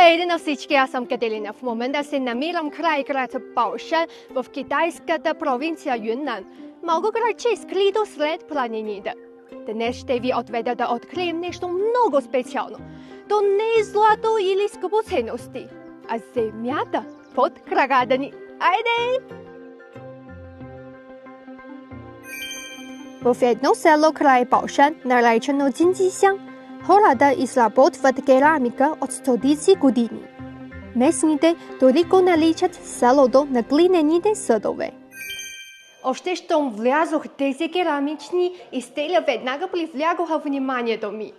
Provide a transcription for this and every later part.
Здравейте на всички, аз съм Катерина. В момента се намирам край град Баошан в китайската провинция Юннан. Малко градче скрито сред планините. Днес ще ви отведа да открием нещо много специално. То не е злато или скъпоценности, а земята под краката ни. Айде! В едно село край Баошан, наречено Цинцисян, хората изработват керамика от стотици години. Местните дори го наричат селото на глинените съдове. Още щом влязох тези керамични изделия, веднага привлякоха вниманието ми.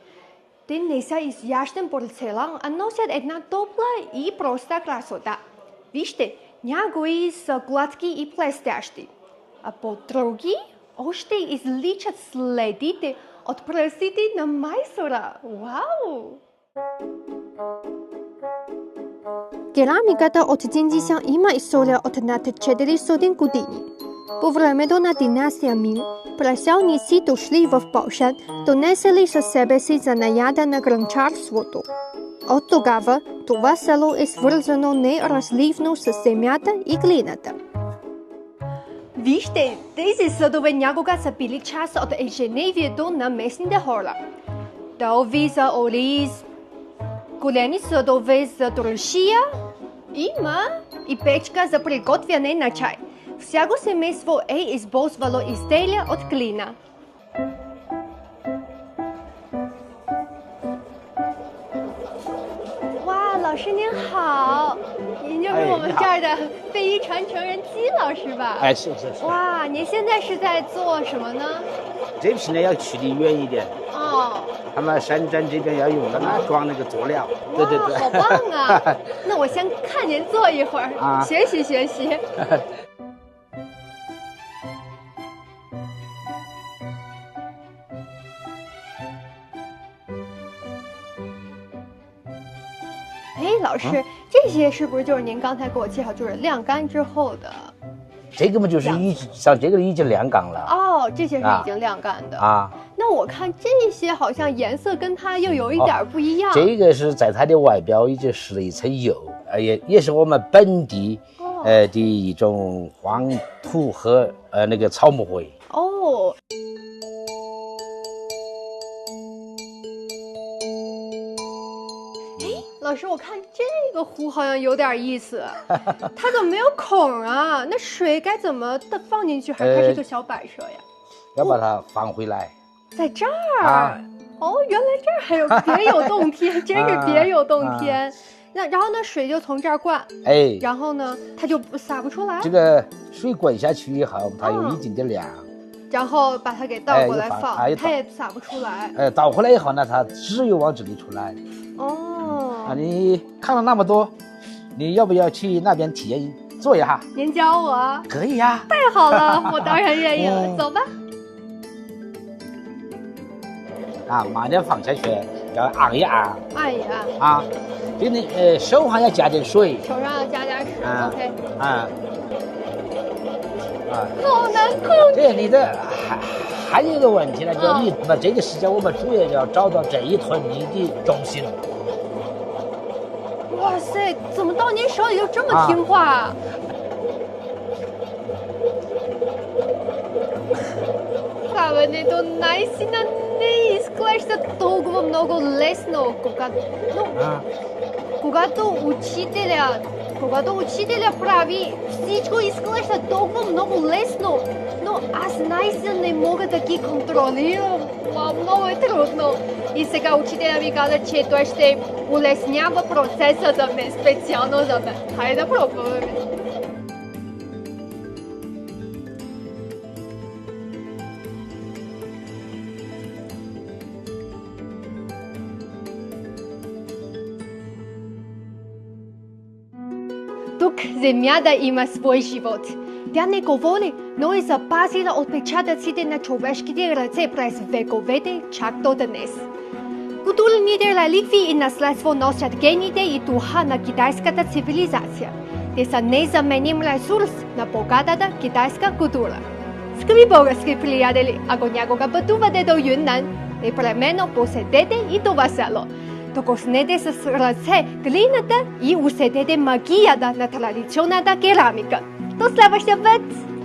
Те не са изящен порцелан, а носят една топла и проста красота. Вижте, някои са гладки и блестящи, а по-други още изличат следите от пръстите на майстора. Вау! Керамиката от Цинцисян има история от над 400 години. По времето на династия Мин, преселници дошли в Баошан, донесли със себе си занаята на гранчарството. От тогава това село е свързано неразривно с земята и глината. Вижте, тези съдове някога са били част от ежедневието на местните хора. Долви за ориз, големи съдове за трошия, има и печка за приготвяне на чай. Всяко семейство е използвало изделия от глина.哇，老师您好，您就是我们这儿的非遗传承人姬老师吧？哎，是。哇，您现在是在做什么呢？这现在要去的远一点。哦。他们深圳这边要用的那装那个佐料。对。哇，好棒啊！那我先看您做一会儿，学习学习。老师，这些是不是就是您刚才给我介绍，就是晾干之后的？这个嘛，就是像这个已经晾干了。哦，这些是已经晾干的啊。那我看这些好像颜色跟它又有一点不一样。这个是在它的外表已经施了一层油，也是我们本地的一种黄土和那个草木灰。哦。老师，我看这个壶好像有点意思，它怎么没有孔啊？那水该怎么放进去？还是它是个小摆设呀？要把它放回来。在这儿？哦，原来这儿还有别有洞天，真是别有洞天。然后呢，水就从这儿灌，然后呢，它就洒不出来。这个水滚下去以后，它有一定的量。然后把它给倒过来放，它也洒不出来。倒回来以后呢，它只有往这里出来。哦，你看了那么多，你要不要去那边体验做一下？您教我？可以呀。太好了，我当然愿意了。走吧。慢点放下去，要按一按。按一按。就你手上要加点水。手上要加点水。OK。好难控制。对，你的还有一个问题呢，就是你那这个时间我们主要要找到这一屯你的中心。哇塞，怎么到您手里就这么听话？Правенето наистина не изглежда толкова много лесно, когато учителя прави, всичко изглежда толкова много лесно, но аз наистина не мога да ги контролирам. Много е трудно. И сега учителя ми каза, че той ще улеснява процеса за мен, специално за мен. Хайде да пробваме. Тук земята има свой живот. Тя не говори, но е запазила отпечатъците на човешките ръце през вековете чак до днес. Културните реликвии и наследство носят гените и духа на китайската цивилизация. Те са незаменим ресурс на богатата китайска култура. Скъпи български приятели, ако някога пътувате до Юннан, непременно посетете и това село. докоснете с раце глината и усетете магијата на традиционалната керамика. До следващия пат!